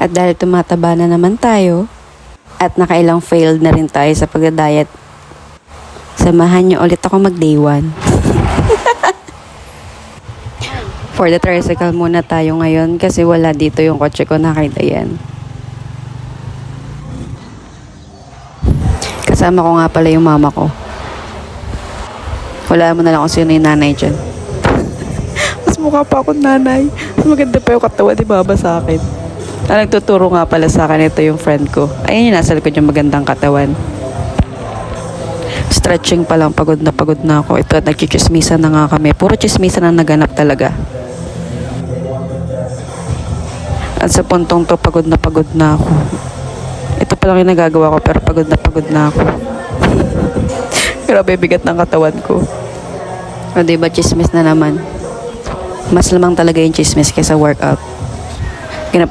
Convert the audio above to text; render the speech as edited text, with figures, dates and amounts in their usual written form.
At dahil tumataba na naman tayo, at nakailang failed na rin tayo sa pagda-diet, samahan niyo ulit ako mag day 1. For the tricycle muna tayo ngayon kasi wala dito yung kotse ko na kay Dayan. Kasama ko nga pala yung mama ko. Wala mo na lang kung sino yung nanay dyan. Mas mukha pa akong nanay. Mas maganda pa yung katawan ni mama sa akin. Nagtuturo nga pala sa akin, ito yung friend ko. Ayun yung nasa likod yung magandang katawan. Stretching pa lang, pagod na ako. Ito, nagchichismisan na nga kami. Puro chismisan ang naganap talaga. At sa puntong to, pagod na ako. Ito pa lang yung nagagawa ko, pero pagod na ako. Grabe, bigat ng katawan ko. O diba, chismis na naman. Mas lamang talaga yung chismis kaysa workout. Ganap na